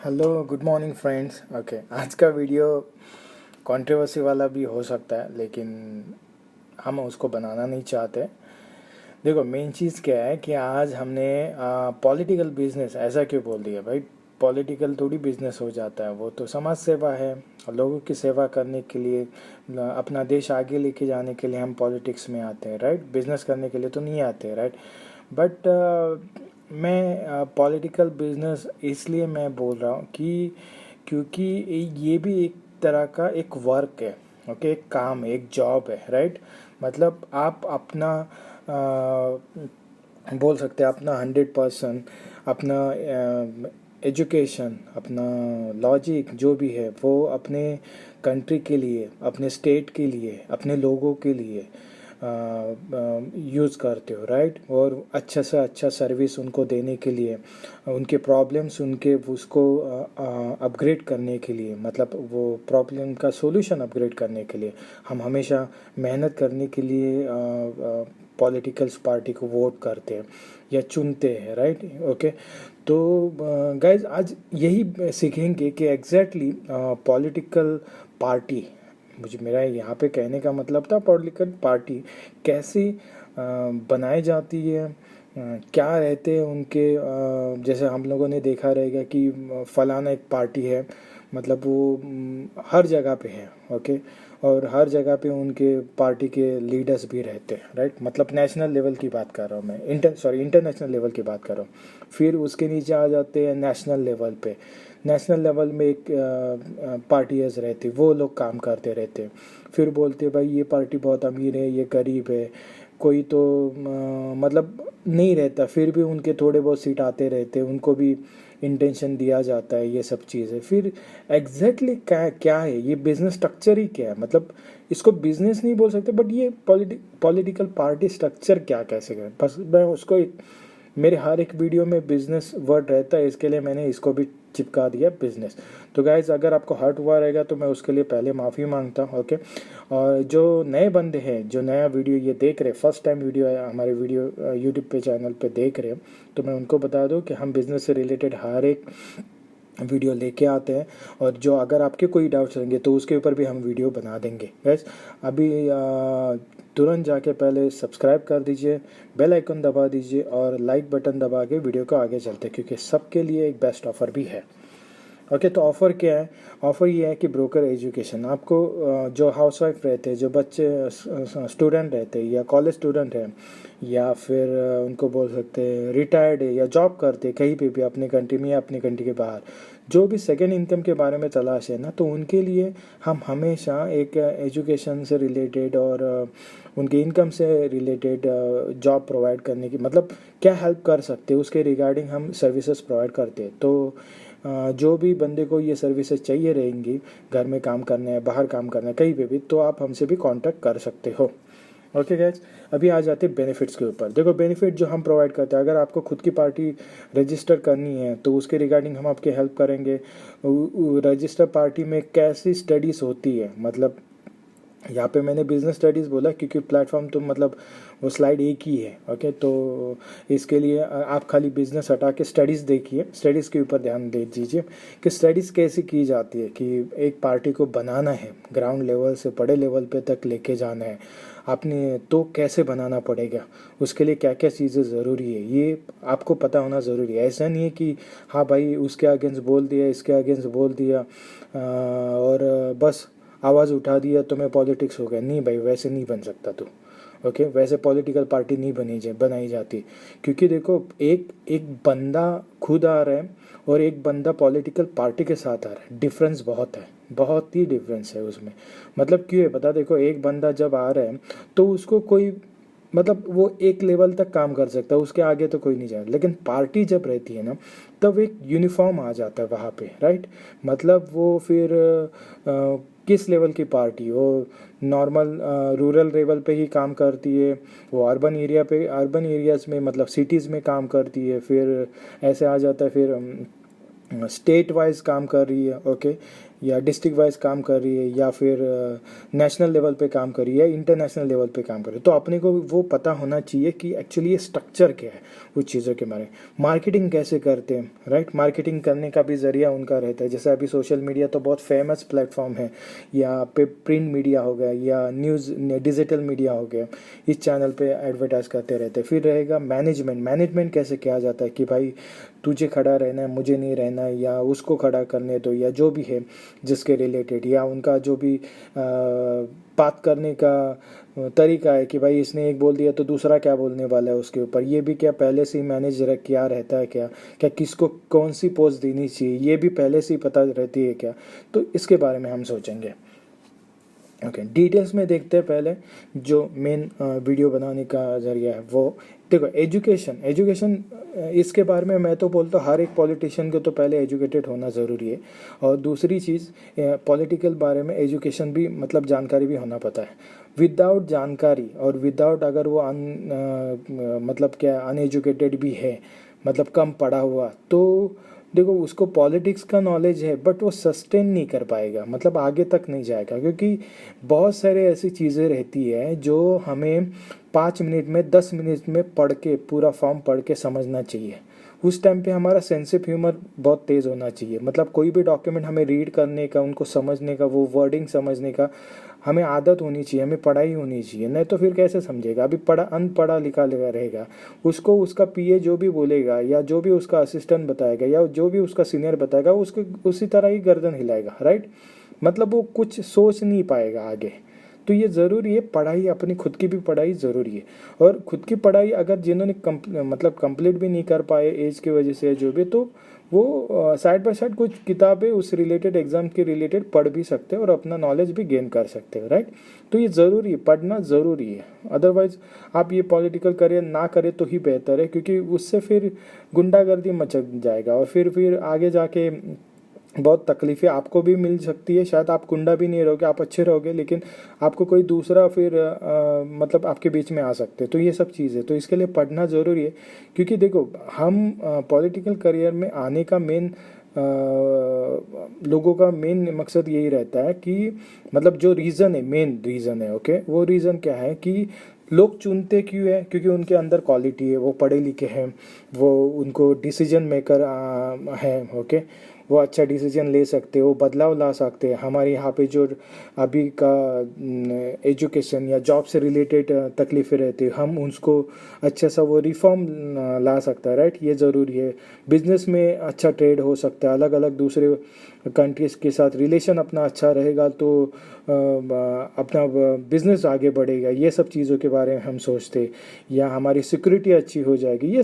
Hello good morning friends. Okay, आज का video controversy वाला भी हो सकता है, लेकिन हम उसको बनाना नहीं चाहते। देखो, मेन चीज़ क्या है कि आज हमने पॉलिटिकल बिजनेस ऐसा क्यों बोल दिया भाई। पॉलिटिकल थोड़ी बिजनेस हो जाता है, वो तो समाज सेवा है। लोगों की सेवा करने के लिए, अपना देश आगे लेके जाने के लिए हम पॉलिटिक्स में आते हैं, राइट। बिजनेस करने के लिए तो नहीं आते, राइट। बट मैं पॉलिटिकल बिजनेस इसलिए मैं बोल रहा हूँ कि क्योंकि ये भी एक तरह का एक वर्क है। ओके, एक काम है, एक जॉब है, राइट। मतलब आप अपना बोल सकते हैं अपना 100%, अपना एजुकेशन, अपना लॉजिक जो भी है वो अपने कंट्री के लिए, अपने स्टेट के लिए, अपने लोगों के लिए यूज़ करते हो, राइट। और अच्छा से अच्छा सर्विस उनको देने के लिए, उनके प्रॉब्लम्स उनके उसको अपग्रेड करने के लिए, मतलब वो प्रॉब्लम का सॉल्यूशन अपग्रेड करने के लिए हम हमेशा मेहनत करने के लिए पॉलिटिकल्स पार्टी को वोट करते हैं या चुनते हैं, राइट। ओके, तो गाइज आज यही सीखेंगे कि एग्जैक्टली पॉलिटिकल पार्टी, मुझे मेरा यहाँ पे कहने का मतलब था पॉलिटिकल पार्टी कैसी बनाई जाती है, क्या रहते हैं उनके। जैसे हम लोगों ने देखा रहेगा कि फलाना एक पार्टी है, मतलब वो हर जगह पे है। ओके, और हर जगह पे उनके पार्टी के लीडर्स भी रहते हैं, राइट। मतलब नेशनल लेवल की बात कर रहा हूँ मैं, इंटरनेशनल लेवल की बात कर रहा हूँ। फिर उसके नीचे आ जाते हैं नेशनल लेवल पे। नेशनल लेवल में एक पार्टीज रहती, वो लोग काम करते रहते हैं। फिर बोलते भाई ये पार्टी बहुत अमीर है, ये गरीब है। कोई तो मतलब नहीं रहता, फिर भी उनके थोड़े बहुत सीट आते रहते हैं, उनको भी इंटेंशन दिया जाता है, ये सब चीज़ें। फिर एग्जैक्टली क्या क्या है ये बिजनेस स्ट्रक्चर ही क्या है, मतलब इसको बिजनेस नहीं बोल सकते, बट ये पॉलिटिकल पार्टी स्ट्रक्चर क्या कैसे करें, बस मैं उसको मेरे हर एक वीडियो में बिजनेस वर्ड रहता है, इसके लिए मैंने इसको भी चिपका दिया बिजनेस। तो गाइज अगर आपको हर्ट हुआ रहेगा तो मैं उसके लिए पहले माफ़ी मांगता हूँ। ओके, और जो नए बंदे हैं जो नया वीडियो ये देख रहे, फर्स्ट टाइम वीडियो है हमारे वीडियो यूट्यूब पे चैनल पे देख रहे हैं, तो मैं उनको बता दूँ कि हम बिज़नेस से रिलेटेड हर एक वीडियो लेके आते हैं। और जो अगर आपके कोई डाउट्स रहेंगे तो उसके ऊपर भी हम वीडियो बना देंगे। गैस अभी तुरंत जाके पहले सब्सक्राइब कर दीजिए, बेल आइकन दबा दीजिए और लाइक बटन दबा के वीडियो को आगे चलते, क्योंकि सबके लिए एक बेस्ट ऑफ़र भी है। ओके, तो ऑफ़र क्या है? ऑफ़र ये है कि ब्रोकर एजुकेशन आपको जो हाउसवाइफ रहते हैं, जो बच्चे स्टूडेंट रहते हैं या कॉलेज स्टूडेंट हैं, या फिर उनको बोल सकते हैं रिटायर्ड है या जॉब करते हैं कहीं पे भी अपने कंट्री में या अपने कंट्री के बाहर, जो भी सेकेंड इनकम के बारे में तलाश है ना, तो उनके लिए हम हमेशा एक एजुकेशन से रिलेटेड और उनके इनकम से रिलेटेड जॉब प्रोवाइड करने की, मतलब क्या हेल्प कर सकते हैं उसके रिगार्डिंग हम सर्विसेज प्रोवाइड करते हैं। तो जो भी बंदे को ये सर्विसेज चाहिए रहेंगी, घर में काम करना है, बाहर काम करना है, कहीं पे भी, तो आप हमसे भी कांटेक्ट कर सकते हो। ओके गैस, अभी आ जाते हैं बेनिफिट्स के ऊपर। देखो, बेनिफिट जो हम प्रोवाइड करते हैं, अगर आपको खुद की पार्टी रजिस्टर करनी है तो उसके रिगार्डिंग हम आपकी हेल्प करेंगे। रजिस्टर पार्टी में कैसी स्टडीज़ होती है, मतलब यहाँ पे मैंने बिजनेस स्टडीज़ बोला क्योंकि प्लेटफॉर्म तो मतलब वो स्लाइड एक ही है। ओके, तो इसके लिए आप खाली बिजनेस हटा के स्टडीज़ देखिए, स्टडीज़ के ऊपर ध्यान दे दीजिए कि स्टडीज़ कैसे की जाती है, कि एक पार्टी को बनाना है, ग्राउंड लेवल से बड़े लेवल पे तक लेके जाना है आपने, तो कैसे बनाना पड़ेगा, उसके लिए क्या क्या चीज़ें ज़रूरी है, ये आपको पता होना ज़रूरी है। ऐसा नहीं है कि हाँ भाई उसके अगेंस्ट बोल दिया, इसके अगेंस्ट बोल दिया और बस आवाज़ उठा दिया तो मैं पॉलिटिक्स हो गया। नहीं भाई, वैसे नहीं बन सकता तू। ओके, वैसे पॉलिटिकल पार्टी नहीं बनाई जाती, क्योंकि देखो एक एक बंदा खुद आ रहा है और एक बंदा पॉलिटिकल पार्टी के साथ आ रहा है, डिफरेंस बहुत है, बहुत ही डिफरेंस है उसमें। मतलब क्यों है पता, देखो एक बंदा जब आ रहा है तो उसको कोई, मतलब वो एक लेवल तक काम कर सकता है, उसके आगे तो कोई नहीं जाए। लेकिन पार्टी जब रहती है ना, तब एक यूनिफॉर्म आ जाता है वहाँ पे, राइट। मतलब वो फिर किस लेवल की पार्टी, वो नॉर्मल रूरल लेवल पे ही काम करती है, वो अर्बन एरिया पे, अर्बन एरियाज़ में मतलब सिटीज़ में काम करती है, फिर ऐसे आ जाता है, फिर स्टेट वाइज काम कर रही है। ओके, या डिस्ट्रिक्ट वाइज काम कर रही है या फिर नेशनल लेवल पे काम कर रही है, इंटरनेशनल लेवल पे काम कर रही है, तो अपने को वो पता होना चाहिए कि एक्चुअली ये स्ट्रक्चर क्या है उस चीज़ों के बारे में, मार्केटिंग कैसे करते हैं, राइट। मार्केटिंग करने का भी ज़रिया उनका रहता है। जैसे अभी सोशल मीडिया तो बहुत फेमस प्लेटफॉर्म है, या पे प्रिंट मीडिया हो गया या न्यूज़ डिजिटल मीडिया हो गया, इस चैनल पे एडवर्टाइज करते रहते हैं। फिर रहेगा मैनेजमेंट कैसे किया जाता है कि भाई तुझे खड़ा रहना है, मुझे नहीं रहना है, या उसको खड़ा करने दो, या जो भी है जिसके रिलेटेड, या उनका जो भी बात करने का तरीका है कि भाई इसने एक बोल दिया तो दूसरा क्या बोलने वाला है उसके ऊपर, ये भी क्या पहले से ही मैनेज किया रहता है क्या, किसको कौन सी पोस्ट देनी चाहिए, ये भी पहले से ही पता रहती है क्या। तो इसके बारे में हम सोचेंगे। ओके, डिटेल्स में देखते हैं। पहले जो मेन वीडियो बनाने का जरिया है वो देखो, एजुकेशन इसके बारे में मैं तो बोलता हूँ हर एक पॉलिटिशियन को तो पहले एजुकेटेड होना ज़रूरी है। और दूसरी चीज़, पॉलिटिकल बारे में एजुकेशन भी मतलब जानकारी भी होना पता है। विदाउट जानकारी और विदाउट अगर वो मतलब क्या अनएजुकेटेड भी है, मतलब कम पढ़ा हुआ, तो देखो उसको पॉलिटिक्स का नॉलेज है बट वो सस्टेन नहीं कर पाएगा, मतलब आगे तक नहीं जाएगा। क्योंकि बहुत सारे ऐसी चीज़ें रहती है जो हमें 5 मिनट में 10 मिनट में पढ़ के पूरा फॉर्म पढ़ के समझना चाहिए। उस टाइम पे हमारा सेंस ऑफ ह्यूमर बहुत तेज़ होना चाहिए। मतलब कोई भी डॉक्यूमेंट हमें रीड करने का, उनको समझने का, वो वर्डिंग समझने का हमें आदत होनी चाहिए, हमें पढ़ाई होनी चाहिए। नहीं तो फिर कैसे समझेगा? अभी अनपढ़ा लिखा रहेगा, उसको उसका पीए जो भी बोलेगा या जो भी उसका असिस्टेंट बताएगा या जो भी उसका सीनियर बताएगा उसको उसी तरह ही गर्दन हिलाएगा, राइट। मतलब वो कुछ सोच नहीं पाएगा आगे। तो ये ज़रूरी है, पढ़ाई अपनी खुद की भी पढ़ाई ज़रूरी है। और खुद की पढ़ाई अगर जिन्होंने मतलब कंप्लीट भी नहीं कर पाए एज की वजह से जो भी, तो वो साइड बाय साइड कुछ किताबें उस रिलेटेड एग्ज़ाम के रिलेटेड पढ़ भी सकते हैं और अपना नॉलेज भी गेन कर सकते हो, राइट। तो ये ज़रूरी है, पढ़ना ज़रूरी है। अदरवाइज़ आप ये पॉलिटिकल करियर ना करें तो ही बेहतर है, क्योंकि उससे फिर गुंडागर्दी मचक जाएगा और फिर आगे जाके बहुत तकलीफ़ें आपको भी मिल सकती है। शायद आप गुंडा भी नहीं रहोगे, आप अच्छे रहोगे, लेकिन आपको कोई दूसरा फिर मतलब आपके बीच में आ सकते हैं। तो ये सब चीज़ है, तो इसके लिए पढ़ना ज़रूरी है। क्योंकि देखो हम पॉलिटिकल करियर में आने का लोगों का मेन मकसद यही रहता है कि मतलब जो रीज़न है, मेन रीज़न है, ओके, वो रीज़न क्या है कि लोग चुनते क्यों है? क्योंकि उनके अंदर क्वालिटी है, वो पढ़े लिखे हैं, वो उनको डिसीजन मेकर है, ओके, वो अच्छा डिसीजन ले सकते हो, बदलाव ला सकते हैं। हमारे यहाँ पे जो अभी का एजुकेशन या जॉब से रिलेटेड तकलीफ़ें रहती है, हम उसको अच्छा सा वो रिफॉर्म ला सकता है, राइट। ये ज़रूरी है। बिजनेस में अच्छा ट्रेड हो सकता है, अलग अलग दूसरे कंट्रीज़ के साथ रिलेशन अपना अच्छा रहेगा तो अपना बिजनेस आगे बढ़ेगा। ये सब चीज़ों के बारे में हम सोचते, या हमारी सिक्योरिटी अच्छी हो जाएगी।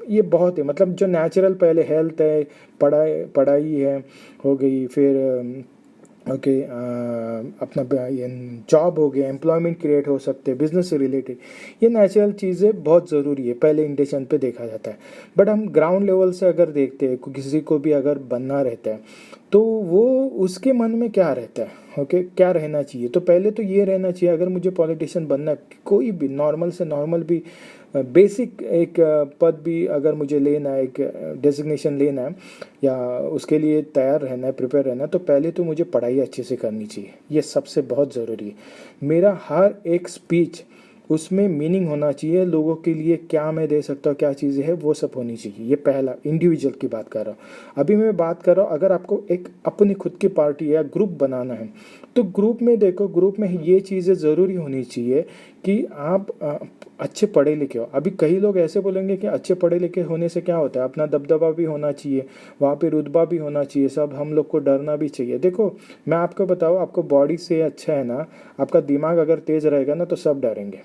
ये बहुत है, मतलब जो नेचुरल पहले हेल्थ है, पढ़ाई है, हो गई, फिर ओके अपना जॉब हो गया, एम्प्लॉयमेंट क्रिएट हो सकते हैं, बिजनेस से रिलेटेड। ये नेचुरल चीज़ें बहुत ज़रूरी है, पहले इंटेंशन पे देखा जाता है। बट हम ग्राउंड लेवल से अगर देखते हैं, किसी को भी अगर बनना रहता है तो वो उसके मन में क्या रहता है, ओके, क्या रहना चाहिए। तो पहले तो ये रहना चाहिए, अगर मुझे पॉलिटिशियन बनना है, कोई भी नॉर्मल से नॉर्मल भी बेसिक एक पद भी अगर मुझे लेना है, एक डेजिग्नेशन लेना है या उसके लिए तैयार रहना है, प्रिपेयर रहना है, तो पहले तो मुझे पढ़ाई अच्छे से करनी चाहिए। ये सबसे बहुत ज़रूरी है। मेरा हर एक स्पीच उसमें मीनिंग होना चाहिए, लोगों के लिए क्या मैं दे सकता हूँ, क्या चीज़ें हैं, वो सब होनी चाहिए। ये पहला, इंडिविजुअल की बात कर रहा हूँ। अभी मैं बात कर रहा हूँ अगर आपको एक अपनी खुद की पार्टी या ग्रुप बनाना है, तो ग्रुप में देखो, ग्रुप में ये चीज़ें ज़रूरी होनी चाहिए कि आप अच्छे पढ़े लिखे हो। अभी कई लोग ऐसे बोलेंगे कि अच्छे पढ़े लिखे होने से क्या होता है, अपना दबदबा भी होना चाहिए, वहाँ पे रुतबा भी होना चाहिए, सब हम लोग को डरना भी चाहिए। देखो मैं आपको बताऊँ, आपको बॉडी से अच्छा है ना, आपका दिमाग अगर तेज़ रहेगा ना तो सब डरेंगे।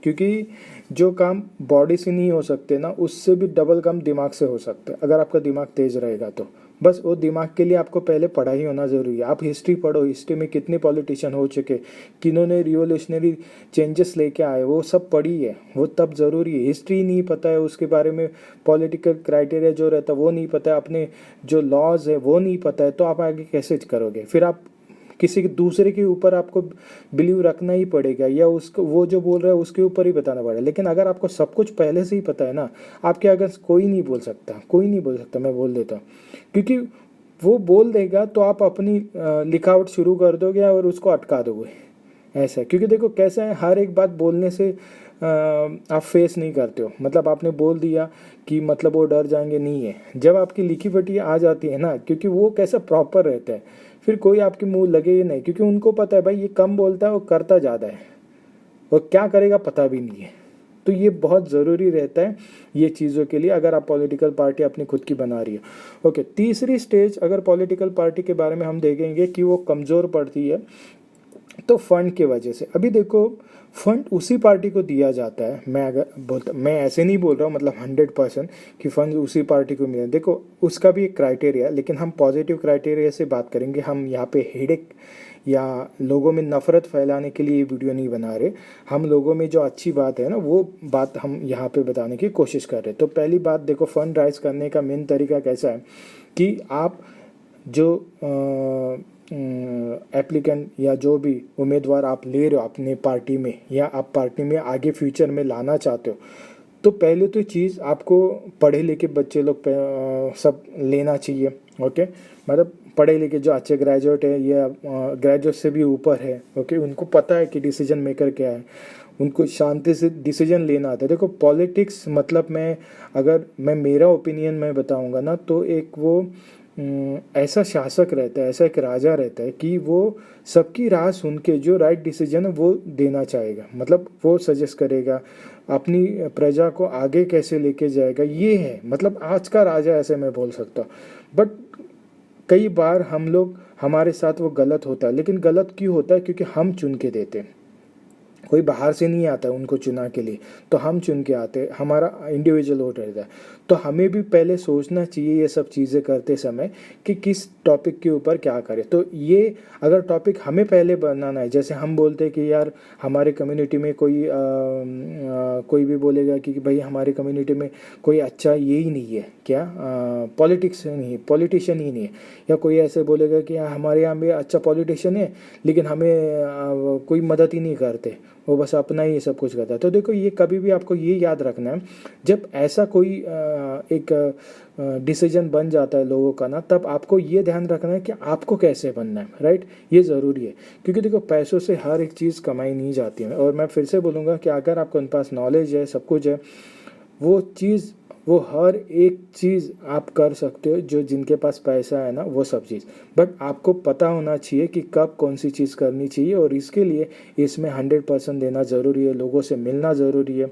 क्योंकि जो काम बॉडी से नहीं हो सकते ना, उससे भी डबल काम दिमाग से हो सकता है अगर आपका दिमाग तेज़ रहेगा तो। बस वो दिमाग के लिए आपको पहले पढ़ाई होना ज़रूरी है। आप हिस्ट्री पढ़ो, हिस्ट्री में कितने पॉलिटिशियन हो चुके, किन्होंने रिवोल्यूशनरी चेंजेस लेके आए, वो सब पढ़ी है, वो तब ज़रूरी है। हिस्ट्री नहीं पता है, उसके बारे में पॉलिटिकल क्राइटेरिया जो रहता है वो नहीं पता है, अपने जो लॉज है वो नहीं पता है, तो आप आगे कैसे करोगे? फिर आप किसी के दूसरे के ऊपर आपको बिलीव रखना ही पड़ेगा, या उसको वो जो बोल रहा है उसके ऊपर ही बताना पड़ेगा। लेकिन अगर आपको सब कुछ पहले से ही पता है ना, आपके अगर कोई नहीं बोल सकता, कोई नहीं बोल सकता, मैं बोल देता हूँ। क्योंकि वो बोल देगा तो आप अपनी लिखावट शुरू कर दोगे और उसको अटका दोगे, ऐसा है। क्योंकि देखो कैसा है, हर एक बात बोलने से आप फेस नहीं करते हो, मतलब आपने बोल दिया कि मतलब वो डर जाएंगे, नहीं है। जब आपकी लिखी पटी आ जाती है ना, क्योंकि वो कैसा प्रॉपर रहता है, फिर कोई आपके मुंह लगे ही नहीं, क्योंकि उनको पता है भाई ये कम बोलता है, वो करता ज़्यादा है, वो क्या करेगा पता भी नहीं है। तो ये बहुत ज़रूरी रहता है ये चीज़ों के लिए, अगर आप पॉलिटिकल पार्टी अपनी खुद की बना रही है। ओके, तीसरी स्टेज अगर पॉलिटिकल पार्टी के बारे में हम देखेंगे कि वो कमज़ोर पड़ती है, तो फंड की वजह से। अभी देखो, फंड उसी पार्टी को दिया जाता है, मैं ऐसे नहीं बोल रहा हूँ मतलब 100% कि फंड उसी पार्टी को मिले। देखो उसका भी एक क्राइटेरिया, लेकिन हम पॉजिटिव क्राइटेरिया से बात करेंगे। हम यहाँ पे हेडेक या लोगों में नफ़रत फैलाने के लिए ये वीडियो नहीं बना रहे। हम लोगों में जो अच्छी बात है ना, वो बात हम यहाँ पे बताने की कोशिश कर रहे हैं। तो पहली बात देखो, फंड राइज करने का मेन तरीका कैसा है कि आप जो एप्लीकेंट या जो भी उम्मीदवार आप ले रहे हो अपने पार्टी में, या आप पार्टी में आगे फ्यूचर में लाना चाहते हो, तो पहले तो चीज़ आपको पढ़े लिखे बच्चे लोग सब लेना चाहिए। ओके, मतलब पढ़े लिखे जो अच्छे ग्रेजुएट है या ग्रेजुएट से भी ऊपर है, ओके, उनको पता है कि डिसीजन मेकर क्या है, उनको शांति से डिसीजन लेना आता है। देखो पॉलिटिक्स मतलब, अगर मैं मेरा ओपिनियन मैं बताऊंगा ना, तो एक वो ऐसा शासक रहता है, ऐसा एक राजा रहता है कि वो सबकी राह सुन के जो राइट डिसीजन है वो देना चाहेगा, मतलब वो सजेस्ट करेगा अपनी प्रजा को आगे कैसे लेके जाएगा। ये है मतलब आज का राजा, ऐसे मैं बोल सकता हूँ। बट कई बार हम लोग, हमारे साथ वो गलत होता है, लेकिन गलत क्यों होता है? क्योंकि हम चुन के देते हैं, कोई बाहर से नहीं आता है उनको चुना के लिए, तो हम चुन के आते, हमारा इंडिविजुअल वोट रहता है। तो हमें भी पहले सोचना चाहिए ये सब चीज़ें करते समय कि किस टॉपिक के ऊपर क्या करें। तो ये अगर टॉपिक हमें पहले बनाना है, जैसे हम बोलते हैं कि यार हमारे कम्युनिटी में कोई भी बोलेगा कि भाई हमारी कम्युनिटी में कोई अच्छा ये ही नहीं है, क्या पॉलिटिक्स नहीं है, पॉलिटिशियन ही नहीं है, या कोई ऐसे बोलेगा कि हमारे यहाँ भी अच्छा पॉलिटिशियन है लेकिन हमें कोई मदद ही नहीं करते, वो बस अपना ही सब कुछ करता है। तो देखो ये कभी भी आपको ये याद रखना है, जब ऐसा कोई एक डिसीजन बन जाता है लोगों का ना, तब आपको ये ध्यान रखना है कि आपको कैसे बनना है, राइट। ये ज़रूरी है, क्योंकि देखो पैसों से हर एक चीज़ कमाई नहीं जाती है। और मैं फिर से बोलूँगा कि अगर आपके पास नॉलेज है, सब कुछ है, वो हर एक चीज़ आप कर सकते हो, जो जिनके पास पैसा है ना वो सब चीज़। बट आपको पता होना चाहिए कि कब कौन सी चीज़ करनी चाहिए, और इसके लिए इसमें 100% देना ज़रूरी है, लोगों से मिलना ज़रूरी है।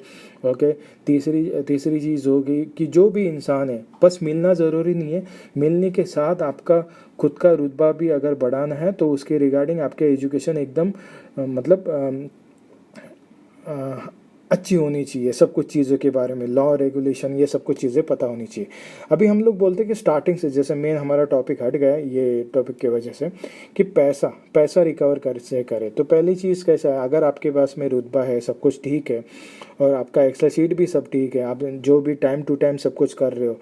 ओके, तीसरी चीज़ होगी कि जो भी इंसान है, बस मिलना ज़रूरी नहीं है, मिलने के साथ आपका खुद का रुतबा भी अगर बढ़ाना है तो उसके रिगार्डिंग आपके एजुकेशन एकदम मतलब अच्छी होनी चाहिए, सब कुछ चीज़ों के बारे में, लॉ रेगुलेशन, ये सब कुछ चीज़ें पता होनी चाहिए। अभी हम लोग बोलते हैं कि स्टार्टिंग से, जैसे मेन हमारा टॉपिक हट गया ये टॉपिक की वजह से, कि पैसा रिकवर कैसे करें। तो पहली चीज़ कैसा है, अगर आपके पास में रुतबा है, सब कुछ ठीक है, और आपका एक्सेल शीट भी सब ठीक है, आप जो भी टाइम टू टाइम सब कुछ कर रहे हो,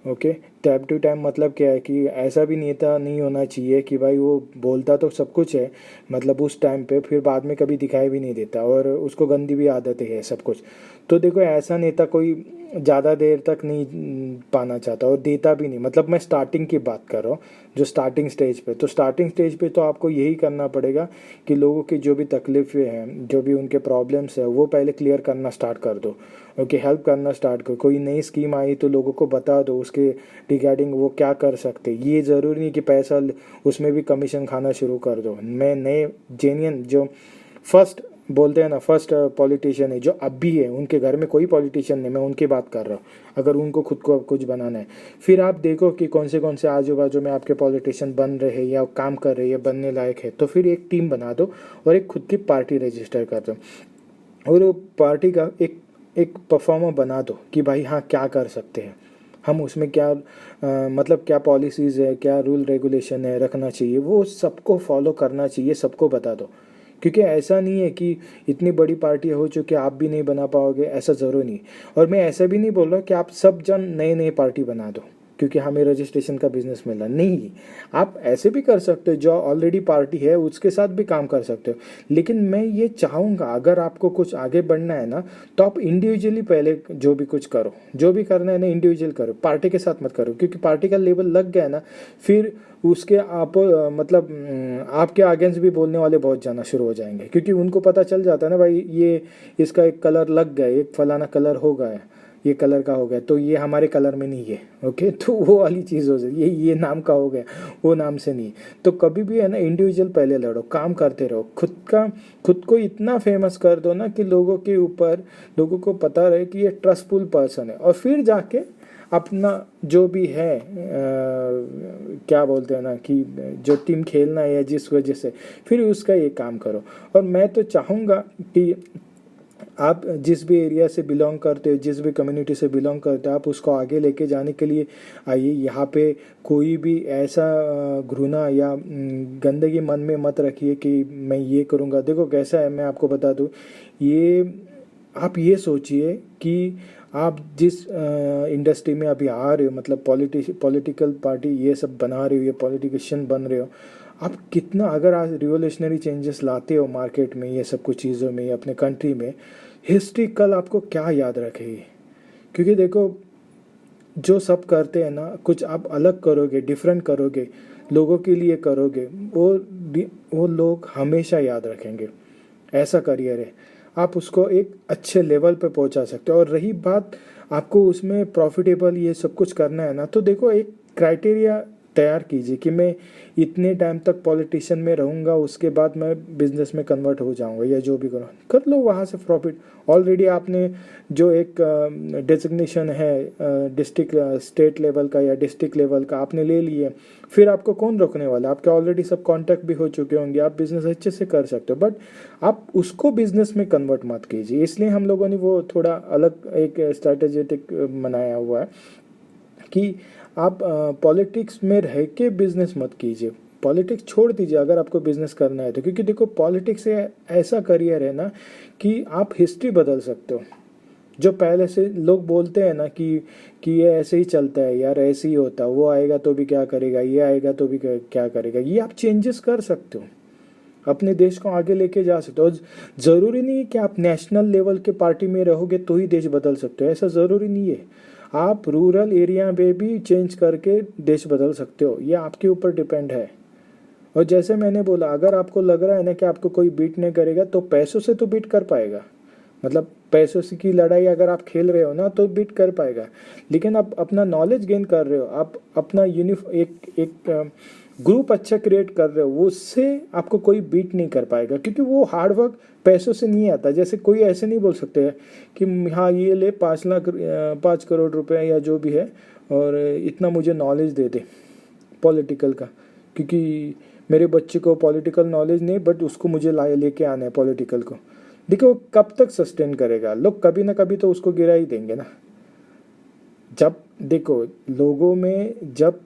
ओके। टाइम टू टाइम मतलब क्या है कि ऐसा भी नेता नहीं होना चाहिए कि भाई वो बोलता तो सब कुछ है, मतलब उस टाइम पे, फिर बाद में कभी दिखाई भी नहीं देता, और उसको गंदी भी आदतें है सब कुछ। तो देखो ऐसा नेता कोई ज़्यादा देर तक नहीं पाना चाहता, और देता भी नहीं। मतलब मैं स्टार्टिंग की बात कर रहा हूँ, जो स्टार्टिंग स्टेज पे, तो स्टार्टिंग स्टेज पे तो आपको यही करना पड़ेगा कि लोगों की जो भी तकलीफ़ें हैं, जो भी उनके प्रॉब्लम्स है, वो पहले क्लियर करना स्टार्ट कर दो। ओके, हेल्प करना स्टार्ट करो। कोई नई स्कीम आई तो लोगों को बता दो उसके रिगार्डिंग वो क्या कर सकते। ये ज़रूरी नहीं कि पैसा उसमें भी कमीशन खाना शुरू कर दो। मैं नए जेन्युइन जो फर्स्ट बोलते हैं ना, फर्स्ट पॉलिटिशियन है जो अब भी है, उनके घर में कोई पॉलिटिशियन नहीं, मैं उनकी बात कर रहा हूँ। अगर उनको खुद को कुछ बनाना है, फिर आप देखो कि कौन से आजू बाजू में आपके पॉलिटिशियन बन रहे हैं या काम कर रहे हैं, बनने लायक है, तो फिर एक टीम बना दो और एक खुद की पार्टी रजिस्टर कर दो, और वो पार्टी का एक परफॉर्मर बना दो कि भाई हाँ क्या कर सकते हैं हम, उसमें क्या मतलब क्या पॉलिसीज़ है, क्या रूल रेगुलेशन है रखना चाहिए, वो सबको फॉलो करना चाहिए, सबको बता दो। क्योंकि ऐसा नहीं है कि इतनी बड़ी पार्टी हो चुकी आप भी नहीं बना पाओगे, ऐसा ज़रूर नहीं। और मैं ऐसा भी नहीं बोल रहा कि आप सब जन नए नए पार्टी बना दो, क्योंकि हमें रजिस्ट्रेशन का बिजनेस मिला। नहीं, आप ऐसे भी कर सकते हो, जो ऑलरेडी पार्टी है उसके साथ भी काम कर सकते हो। लेकिन मैं ये चाहूँगा, अगर आपको कुछ आगे बढ़ना है ना, तो आप इंडिविजुअली पहले जो भी कुछ करो, जो भी करना है ना इंडिविजुअल करो, पार्टी के साथ मत करो। क्योंकि पार्टी का लेवल लग गया ना, फिर उसके आप मतलब आपके अगेंस्ट भी बोलने वाले बहुत जाना शुरू हो जाएंगे। क्योंकि उनको पता चल जाता है ना, भाई ये इसका एक कलर लग गया, एक फलाना कलर हो गया, ये कलर का हो गया, तो ये हमारे कलर में नहीं है। ओके, तो वो वाली चीज़ हो जाती है, ये नाम का हो गया, वो नाम से नहीं। तो कभी भी है ना, इंडिविजुअल पहले लड़ो, काम करते रहो, खुद को इतना फेमस कर दो ना कि लोगों के ऊपर, लोगों को पता रहे कि ये ट्रस्टफुल पर्सन है। और फिर जाके अपना जो भी है क्या बोलते हैं ना, कि जो टीम खेलना है या जिस वजह से, फिर उसका ये काम करो। और मैं तो चाहूँगा कि आप जिस भी एरिया से बिलोंग करते हो, जिस भी कम्युनिटी से बिलोंग करते हो, आप उसको आगे लेके जाने के लिए आइए। यहाँ पे कोई भी ऐसा घृणा या गंदगी मन में मत रखिए कि मैं ये करूँगा। देखो कैसा है, मैं आपको बता दूँ, ये आप ये सोचिए कि आप जिस इंडस्ट्री में अभी आ रहे हो, मतलब पॉलिटिकल पार्टी ये सब बना रहे हो, ये पॉलिटिशियन बन रहे हो, आप कितना अगर आज रिवोल्यूशनरी चेंजेस लाते हो मार्केट में, ये सब कुछ चीज़ों में, अपने कंट्री में, हिस्ट्री कल आपको क्या याद रखेगी। क्योंकि देखो, जो सब करते हैं ना, कुछ आप अलग करोगे, डिफरेंट करोगे, लोगों के लिए करोगे, वो लोग हमेशा याद रखेंगे। ऐसा करियर है, आप उसको एक अच्छे लेवल पे पहुंचा सकते हो। और रही बात आपको उसमें प्रॉफिटेबल ये सब कुछ करना है ना, तो देखो एक क्राइटेरिया तैयार कीजिए कि मैं इतने टाइम तक पॉलिटिशियन में रहूँगा, उसके बाद मैं बिजनेस में कन्वर्ट हो जाऊँगा, या जो भी करूँ कर लो वहाँ से प्रॉफिट। ऑलरेडी आपने जो एक डेजिग्नेशन है डिस्ट्रिक्ट स्टेट लेवल का या डिस्ट्रिक्ट लेवल का आपने ले लिए, फिर आपको कौन रोकने वाला। आपके ऑलरेडी सब कॉन्टैक्ट भी हो चुके होंगे, आप बिजनेस अच्छे से कर सकते हो। बट आप उसको बिजनेस में कन्वर्ट मत कीजिए। इसलिए हम लोगों ने वो थोड़ा अलग एक स्ट्रैटेजिक बनाया हुआ है कि आप पॉलिटिक्स में रह के बिजनेस मत कीजिए, पॉलिटिक्स छोड़ दीजिए अगर आपको बिजनेस करना है तो। क्योंकि देखो, पॉलिटिक्स ऐसा करियर है ना कि आप हिस्ट्री बदल सकते हो। जो पहले से लोग बोलते हैं ना कि ये ऐसे ही चलता है यार, ऐसे ही होता है, वो आएगा तो भी क्या करेगा, ये आएगा तो भी क्या करेगा, ये आप चेंजेस कर सकते हो, अपने देश को आगे लेके जा सकते हो। ज़रूरी नहीं है कि आप नेशनल लेवल के पार्टी में रहोगे तो ही देश बदल सकते हो, ऐसा ज़रूरी नहीं है। आप रूरल एरिया में भी चेंज करके देश बदल सकते हो, ये आपके ऊपर डिपेंड है। और जैसे मैंने बोला, अगर आपको लग रहा है ना कि आपको कोई बीट नहीं करेगा, तो पैसों से तो बीट कर पाएगा। मतलब पैसों से की लड़ाई अगर आप खेल रहे हो ना, तो बीट कर पाएगा। लेकिन आप अपना नॉलेज गेन कर रहे हो, आप अपना एक ग्रुप अच्छा क्रिएट कर रहे हो, उससे आपको कोई बीट नहीं कर पाएगा। क्योंकि वो हार्डवर्क पैसों से नहीं आता। जैसे कोई ऐसे नहीं बोल सकते कि हाँ ये ले 5 करोड़ रुपए या जो भी है, और इतना मुझे नॉलेज दे दे पॉलिटिकल का, क्योंकि मेरे बच्चे को पॉलिटिकल नॉलेज नहीं, बट उसको मुझे लेके आना है पॉलिटिकल को। देखो कब तक सस्टेन करेगा, लोग कभी ना कभी तो उसको गिरा ही देंगे ना। जब देखो, लोगों में जब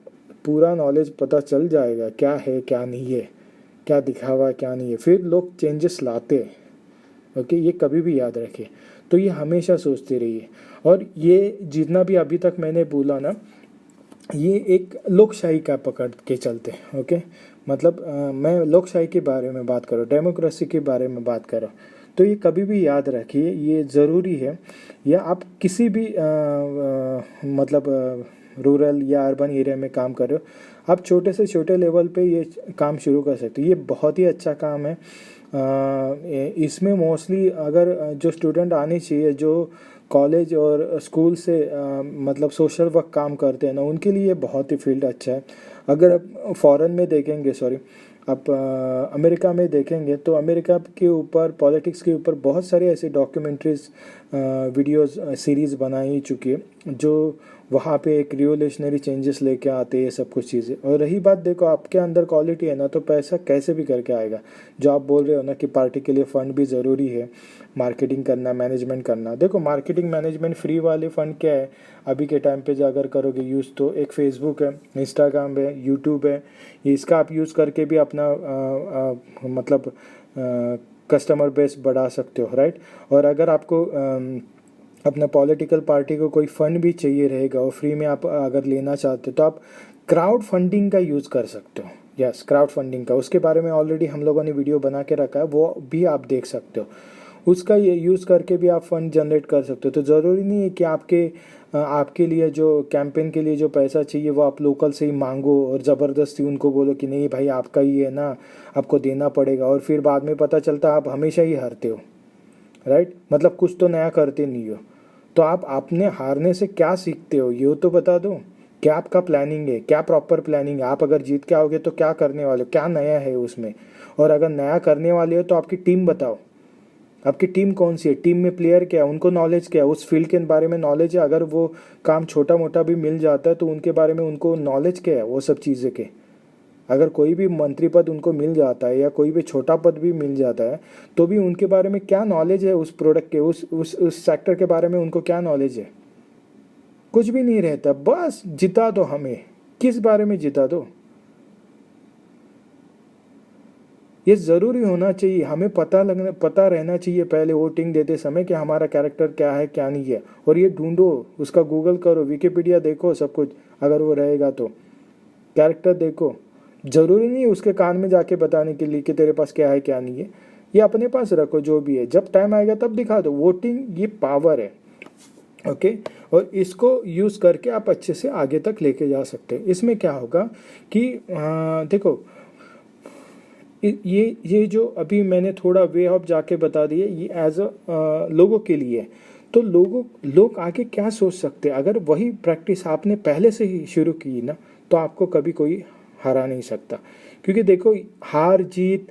पूरा नॉलेज पता चल जाएगा क्या है क्या नहीं है, क्या दिखावा क्या नहीं है, फिर लोग चेंजेस लाते हैं। ओके, ये कभी भी याद रखिए। तो ये हमेशा सोचते रहिए। और ये जितना भी अभी तक मैंने बोला ना, ये एक लोकशाही का पकड़ के चलते हैं। ओके, मतलब मैं लोकशाही के बारे में बात कर रहा हूँ, डेमोक्रेसी के बारे में बात कर रहा हूँ। तो ये कभी भी याद रखिए, ये ज़रूरी है। या आप किसी भी मतलब रूरल या अर्बन एरिया में काम कर रहे हो, आप छोटे से छोटे लेवल पे ये काम शुरू कर सकते हो। ये बहुत ही अच्छा काम है। इसमें मोस्टली अगर जो स्टूडेंट आने चाहिए, जो कॉलेज और स्कूल से मतलब सोशल वर्क काम करते हैं ना, उनके लिए बहुत ही फील्ड अच्छा है। अगर आप फॉरेन में देखेंगे, सॉरी, आप अमेरिका में देखेंगे, तो अमेरिका के ऊपर पॉलिटिक्स के ऊपर बहुत सारे ऐसे डॉक्यूमेंट्रीज वीडियोस सीरीज़ बनाई चुकी है, जो वहाँ पे एक रिवोल्यूशनरी चेंजेस लेके आते हैं, ये सब कुछ चीज़ें। और रही बात, देखो आपके अंदर क्वालिटी है ना, तो पैसा कैसे भी करके आएगा। जो आप बोल रहे हो ना कि पार्टी के लिए फ़ंड भी ज़रूरी है, मार्केटिंग करना, मैनेजमेंट करना। देखो मार्केटिंग मैनेजमेंट फ्री वाले फ़ंड क्या है अभी के टाइम पे, जो अगर करोगे यूज़, तो एक फेसबुक है, इंस्टाग्राम है, यूट्यूब है, इसका आप यूज़ करके भी अपना मतलब कस्टमर बेस बढ़ा सकते हो, राइट। और अगर आपको अपने पॉलिटिकल पार्टी को कोई फंड भी चाहिए रहेगा और फ्री में आप अगर लेना चाहते हो तो आप क्राउड फंडिंग का यूज़ कर सकते हो। यस, क्राउड फंडिंग का, उसके बारे में ऑलरेडी हम लोगों ने वीडियो बना के रखा है, वो भी आप देख सकते हो। उसका ये यूज़ करके भी आप फंड जनरेट कर सकते हो। तो ज़रूरी नहीं है कि आपके लिए जो कैंपेन के लिए जो पैसा चाहिए वो आप लोकल से ही मांगो और ज़बरदस्ती उनको बोलो कि नहीं भाई आपका ही है ना, आपको देना पड़ेगा, और फिर बाद में पता चलता आप हमेशा ही हारते हो। राइट, मतलब कुछ तो नया करते नहीं हो। तो आप अपने हारने से क्या सीखते हो ये तो बता दो। क्या आपका प्लानिंग है, क्या प्रॉपर प्लानिंग है? आप अगर जीत के आओगे तो क्या करने वाले हो, क्या नया है उसमें? और अगर नया करने वाले हो तो आपकी टीम बताओ, आपकी टीम कौन सी है, टीम में प्लेयर क्या है, उनको नॉलेज क्या है, उस फील्ड के बारे में नॉलेज है? अगर वो काम छोटा मोटा भी मिल जाता है तो उनके बारे में उनको नॉलेज क्या है वो सब चीज़ें के? अगर कोई भी मंत्री पद उनको मिल जाता है या कोई भी छोटा पद भी मिल जाता है तो भी उनके बारे में क्या नॉलेज है, उस प्रोडक्ट के, उस सेक्टर के बारे में उनको क्या नॉलेज है? कुछ भी नहीं रहता। बस जिता दो हमें, किस बारे में जिता दो, ये ज़रूरी होना चाहिए। हमें पता रहना चाहिए पहले वोटिंग देते समय कि हमारा कैरेक्टर क्या है क्या नहीं है। और ये ढूंढो, उसका गूगल करो, विकिपीडिया देखो, सब कुछ अगर वो रहेगा तो कैरेक्टर देखो। ज़रूरी नहीं है उसके कान में जाके बताने के लिए कि तेरे पास क्या है क्या नहीं है। ये अपने पास रखो, जो भी है, जब टाइम आएगा तब दिखा दो। वोटिंग ये पावर है, ओके। और इसको यूज़ करके आप अच्छे से आगे तक लेके जा सकते हैं। इसमें क्या होगा कि देखो, ये जो अभी मैंने थोड़ा वे ऑफ जाके बता दिया, ये एज अ लोगों के लिए है। तो लोग आगे क्या सोच सकते हैं? अगर वही प्रैक्टिस आपने पहले से ही शुरू की ना तो आपको कभी कोई हरा नहीं सकता। क्योंकि देखो, हार जीत,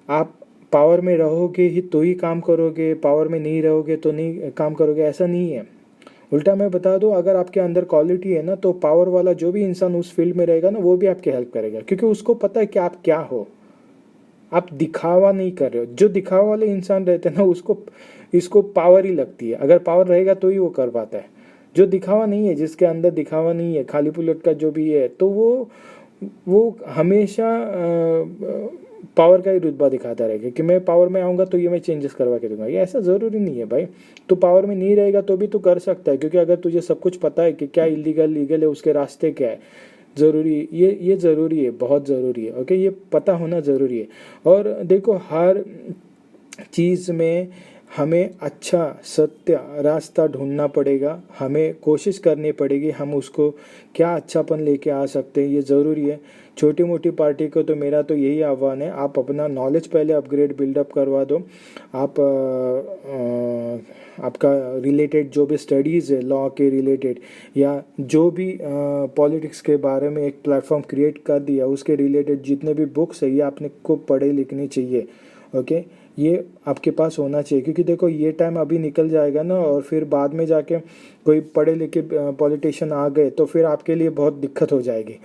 आप पावर में रहोगे ही तो ही काम करोगे, पावर में नहीं रहोगे तो नहीं काम करोगे, ऐसा नहीं है। उल्टा मैं बता दूं, अगर आपके अंदर क्वालिटी है ना तो पावर वाला जो भी इंसान उस फील्ड में रहेगा ना वो भी आपकी हेल्प करेगा, क्योंकि उसको पता है कि आप क्या हो। आप दिखावा नहीं कर रहे हो। जो दिखावा वाले इंसान रहते हैं ना उसको इसको पावर ही लगती है। अगर पावर रहेगा तो ही वो कर पाता है। जो दिखावा नहीं है, जिसके अंदर दिखावा नहीं है, खाली पुलट का जो भी है, तो वो हमेशा पावर का ही रुतबा दिखाता रहेगा कि मैं पावर में आऊँगा तो ये मैं चेंजेस करवा के दूंगा। ये ऐसा ज़रूरी नहीं है भाई। तो पावर में नहीं रहेगा तो भी तो कर सकता है, क्योंकि अगर तुझे सब कुछ पता है कि क्या इलीगल लीगल है, उसके रास्ते क्या है, ज़रूरी, ये ज़रूरी है, बहुत ज़रूरी है। ओके, ये पता होना ज़रूरी है। और देखो, हर चीज़ में हमें अच्छा सत्य रास्ता ढूंढना पड़ेगा, हमें कोशिश करनी पड़ेगी हम उसको क्या अच्छापन लेके आ सकते हैं, ये ज़रूरी है। छोटी मोटी पार्टी को तो मेरा तो यही आह्वान है, आप अपना नॉलेज पहले अपग्रेड बिल्डअप करवा दो। आप आपका रिलेटेड जो भी स्टडीज़ है लॉ के रिलेटेड, या जो भी पॉलिटिक्स के बारे में एक प्लेटफॉर्म क्रिएट कर दिया, उसके रिलेटेड जितने भी बुक्स है ये आपने को पढ़े लिखनी चाहिए। ओके, ये आपके पास होना चाहिए, क्योंकि देखो ये टाइम अभी निकल जाएगा ना, और फिर बाद में जाके कोई पढ़े लिखे पॉलिटिशियन आ गए तो फिर आपके लिए बहुत दिक्कत हो जाएगी।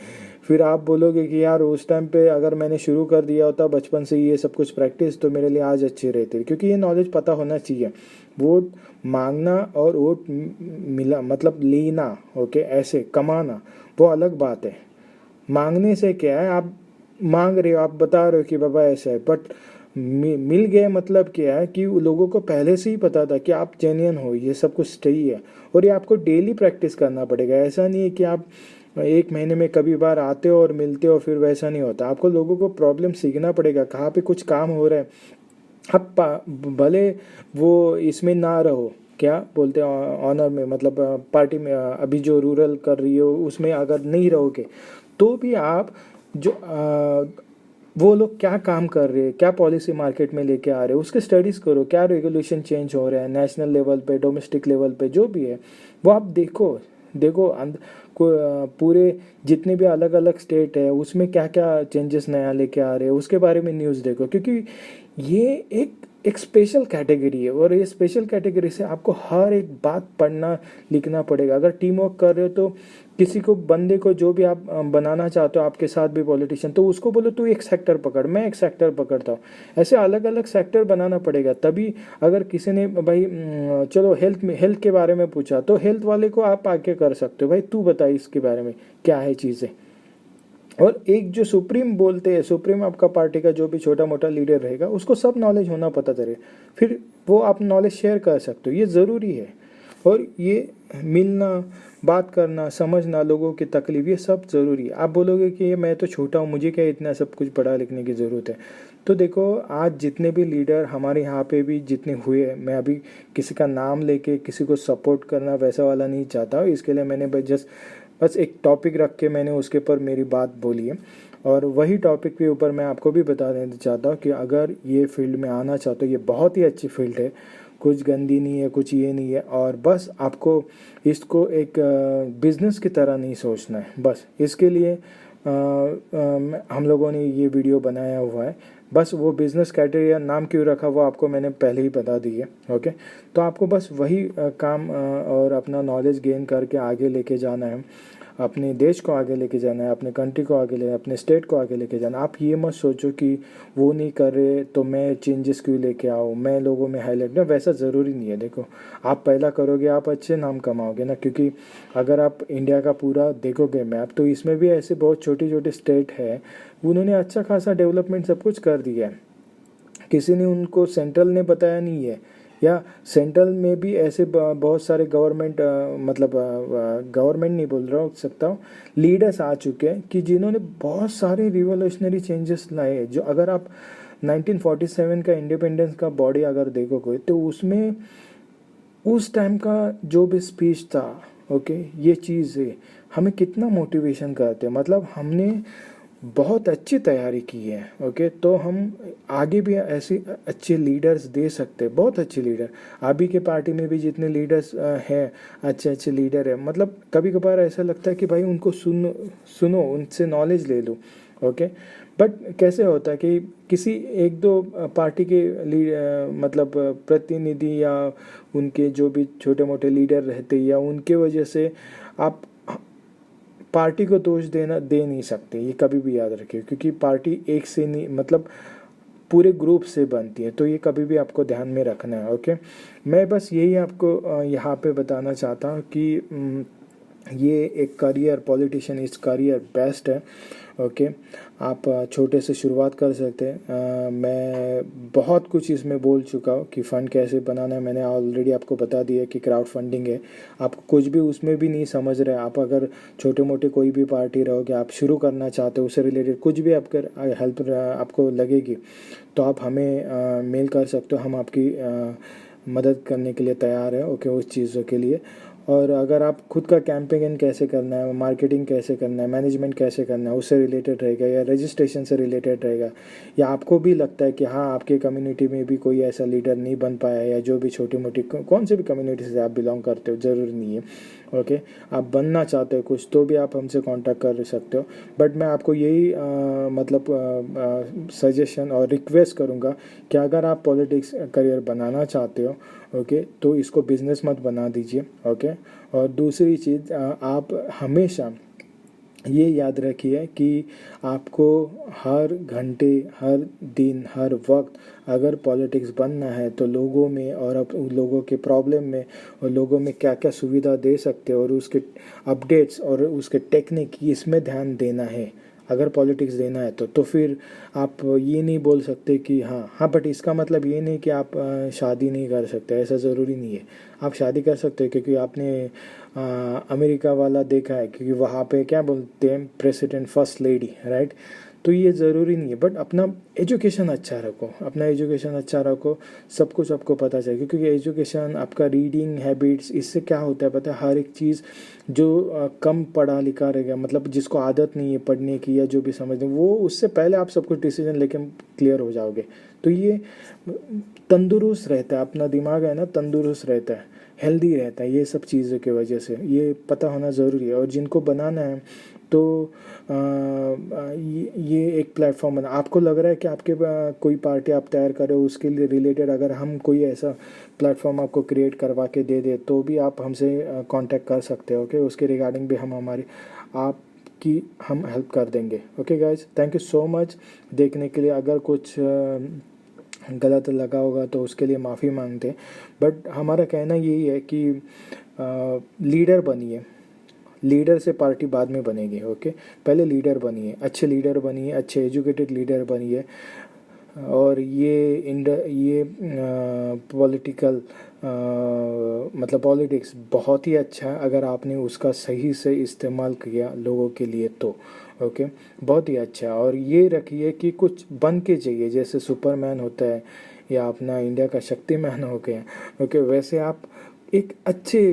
फिर आप बोलोगे कि यार उस टाइम पे अगर मैंने शुरू कर दिया होता बचपन से ये सब कुछ प्रैक्टिस तो मेरे लिए आज अच्छी रहती। क्योंकि ये नॉलेज पता होना चाहिए। वोट मांगना और वोट मिला मतलब लेना, ओके, ऐसे कमाना वो अलग बात है। मांगने से क्या है, आप मांग रहे हो, आप बता रहे हो कि बाबा ऐसा है, बट मिल गए मतलब क्या है कि लोगों को पहले से ही पता था कि आप जेन्युइन हो, ये सब कुछ सही है। और ये आपको डेली प्रैक्टिस करना पड़ेगा। ऐसा नहीं है कि आप एक महीने में कभी बार आते हो और मिलते हो, फिर वैसा नहीं होता। आपको लोगों को प्रॉब्लम सीखना पड़ेगा, कहाँ पे कुछ काम हो रहा है। आप भले वो इसमें ना रहो, क्या बोलते हैं, ऑनर में, मतलब पार्टी में, अभी जो रूरल कर रही हो उसमें अगर नहीं रहोगे तो भी आप जो वो लोग क्या काम कर रहे हैं, क्या पॉलिसी मार्केट में लेके आ रहे हैं, उसके स्टडीज़ करो। क्या रेगुलेशन चेंज हो रहा है नेशनल लेवल पे, डोमेस्टिक लेवल पे, जो भी है वो आप देखो। पूरे जितने भी अलग अलग स्टेट है उसमें क्या क्या चेंजेस नया लेके आ रहे हैं उसके बारे में न्यूज़ देखो। क्योंकि ये एक स्पेशल कैटेगरी है, और ये स्पेशल कैटेगरी से आपको हर एक बात पढ़ना लिखना पड़ेगा। अगर टीम वर्क कर रहे हो तो किसी को, बंदे को जो भी आप बनाना चाहते हो आपके साथ भी पॉलिटिशियन, तो उसको बोलो तू एक सेक्टर पकड़, मैं एक सेक्टर पकड़ता हूँ। ऐसे अलग अलग सेक्टर बनाना पड़ेगा। तभी अगर किसी ने भाई चलो हेल्थ के बारे में पूछा तो हेल्थ वाले को आप आके कर सकते हो, भाई तू बता इसके बारे में क्या है चीज़ें। और एक जो सुप्रीम बोलते हैं, सुप्रीम आपका पार्टी का जो भी छोटा मोटा लीडर रहेगा उसको सब नॉलेज होना पता चले, फिर वो आप नॉलेज शेयर कर सकते हो। ये ज़रूरी है। और ये मिलना, बात करना, समझना लोगों की तकलीफ, ये सब ज़रूरी है। आप बोलोगे कि ये मैं तो छोटा हूँ, मुझे क्या इतना सब कुछ पढ़ा लिखने की ज़रूरत है। तो देखो, आज जितने भी लीडर हमारे यहाँ पे भी जितने हुए, मैं अभी किसी का नाम लेके किसी को सपोर्ट करना वैसा वाला नहीं चाहता हूँ। इसके लिए मैंने बस एक टॉपिक रख के मैंने उसके ऊपर मेरी बात बोली है। और वही टॉपिक के ऊपर मैं आपको भी बता देना चाहता हूँ कि अगर ये फील्ड में आना चाहते हो, ये बहुत ही अच्छी फील्ड है, कुछ गंदी नहीं है, कुछ ये नहीं है। और बस आपको इसको एक बिज़नेस की तरह नहीं सोचना है। बस इसके लिए हम लोगों ने ये वीडियो बनाया हुआ है। बस वो बिज़नेस क्राइटेरिया नाम क्यों रखा वो आपको मैंने पहले ही बता दी है। ओके, तो आपको बस वही काम और अपना नॉलेज गेन करके आगे लेके जाना है, अपने देश को आगे लेके जाना है, अपने कंट्री को आगे ले, अपने स्टेट को आगे लेके जाना। आप ये मत सोचो कि वो नहीं कर रहे तो मैं चेंजेस क्यों लेके आऊँ, मैं लोगों में हाईलाइट ना, वैसा ज़रूरी नहीं है। देखो, आप पहला करोगे आप अच्छे नाम कमाओगे ना, क्योंकि अगर आप इंडिया का पूरा देखोगे मैप तो इसमें भी ऐसे बहुत छोटी छोटी स्टेट है, उन्होंने अच्छा खासा डेवलपमेंट सब कुछ कर दिया है। किसी ने उनको सेंट्रल ने बताया नहीं है, या सेंट्रल में भी ऐसे बहुत सारे गवर्नमेंट, मतलब गवर्नमेंट नहीं बोल रहा हूँ सकता हूँ, लीडर्स आ चुके हैं कि जिन्होंने बहुत सारे रिवोल्यूशनरी चेंजेस लाए। जो अगर आप 1947 का इंडिपेंडेंस का बॉडी अगर देखोगे तो उसमें उस टाइम का जो भी स्पीच था, ओके, ये चीज़ है हमें कितना मोटिवेशन करते हैं। मतलब हमने बहुत अच्छी तैयारी की है। ओके, तो हम आगे भी ऐसे अच्छे लीडर्स दे सकते हैं, बहुत अच्छे लीडर। अभी के पार्टी में भी जितने लीडर्स हैं, अच्छे अच्छे लीडर है। मतलब कभी कभार ऐसा लगता है कि भाई उनको सुनो, उनसे नॉलेज ले लो। ओके, बट कैसे होता है कि किसी एक दो पार्टी के मतलब प्रतिनिधि या उनके जो भी छोटे मोटे लीडर रहते, या उनके वजह से आप पार्टी को दोष दे नहीं सकते, ये कभी भी याद रखिए। क्योंकि पार्टी एक से नहीं, मतलब पूरे ग्रुप से बनती है, तो ये कभी भी आपको ध्यान में रखना है। ओके, मैं बस यही आपको यहाँ पे बताना चाहता हूँ कि ये एक करियर, पॉलिटिशियन इस करियर बेस्ट है। ओके, आप छोटे से शुरुआत कर सकते हैं। मैं बहुत कुछ इसमें बोल चुका हूँ कि फ़ंड कैसे बनाना है, मैंने ऑलरेडी आपको बता दिया कि क्राउड फंडिंग है। आप कुछ भी उसमें भी नहीं समझ रहे, आप अगर छोटे मोटे कोई भी पार्टी रहोगे, आप शुरू करना चाहते हो, उससे रिलेटेड कुछ भी आपका हेल्प आपको लगेगी तो आप हमें मेल कर सकते हो। हम आपकी मदद करने के लिए तैयार है। ओके, उस चीज़ों के लिए। और अगर आप खुद का कैंपेन कैसे करना है, मार्केटिंग कैसे करना है, मैनेजमेंट कैसे करना है, उससे रिलेटेड रहेगा, या रजिस्ट्रेशन से रिलेटेड रहेगा, या आपको भी लगता है कि हाँ आपके कम्युनिटी में भी कोई ऐसा लीडर नहीं बन पाया, या जो भी छोटी मोटी कौन से भी कम्युनिटी से आप बिलोंग करते हो, ज़रूरी नहीं है। ओके, आप बनना चाहते हो कुछ तो भी आप हमसे कांटेक्ट कर सकते हो। बट मैं आपको यही मतलब सजेशन और रिक्वेस्ट करूँगा कि अगर आप पॉलिटिक्स करियर बनाना चाहते हो, ओके, तो इसको बिजनेस मत बना दीजिए। ओके, और दूसरी चीज़, आप हमेशा ये याद रखिए कि आपको हर घंटे, हर दिन, हर वक्त अगर पॉलिटिक्स बनना है तो लोगों में, और अब लोगों के प्रॉब्लम में, और लोगों में क्या क्या सुविधा दे सकते हैं, और उसके अपडेट्स और उसके टेक्निक, इसमें ध्यान देना है। अगर पॉलिटिक्स देना है तो फिर आप ये नहीं बोल सकते कि हाँ, बट इसका मतलब ये नहीं कि आप शादी नहीं कर सकते, ऐसा ज़रूरी नहीं है। आप शादी कर सकते हो, क्योंकि आपने अमेरिका वाला देखा है, क्योंकि वहाँ पे क्या बोलते हैं, प्रेसिडेंट फर्स्ट लेडी, राइट। तो ये ज़रूरी नहीं है, बट अपना एजुकेशन अच्छा रखो, अपना एजुकेशन अच्छा रखो, सब कुछ आपको पता चले। क्योंकि एजुकेशन, आपका रीडिंग हैबिट्स, इससे क्या होता है पता है, हर एक चीज़ जो कम पढ़ा लिखा रहेगा, मतलब जिसको आदत नहीं है पढ़ने की या जो भी समझने, वो उससे पहले आप सब कुछ डिसीजन लेके क्लियर हो जाओगे। तो ये तंदुरुस्त रहता है, अपना दिमाग है ना तंदुरुस्त रहता है, हेल्दी रहता है, ये सब चीज़ों की वजह से ये पता होना ज़रूरी है। और जिनको बनाना है तो ये एक प्लेटफॉर्म बना, आपको लग रहा है कि आपके कोई पार्टी आप तैयार करो, उसके लिए रिलेटेड अगर हम कोई ऐसा प्लेटफॉर्म आपको क्रिएट करवा के दे दे तो भी आप हमसे कांटेक्ट कर सकते हो। ओके, उसके रिगार्डिंग भी आपकी हम हेल्प कर देंगे। Okay guys, thank you so much देखने के लिए। अगर कुछ गलत लगा होगा तो उसके लिए माफ़ी मांगते हैं। बट हमारा कहना यही है कि लीडर बनिए, लीडर से पार्टी बाद में बनेगी। ओके, पहले लीडर बनिए, अच्छे लीडर बनिए, अच्छे एजुकेटेड लीडर बनिए। और ये पॉलिटिकल मतलब पॉलिटिक्स बहुत ही अच्छा है अगर आपने उसका सही से इस्तेमाल किया लोगों के लिए तो ओके, बहुत ही अच्छा है। और ये रखिए कि कुछ बन के चाहिए, जैसे सुपरमैन होता है या अपना इंडिया का शक्तिमान हो गया ओके, वैसे आप एक अच्छे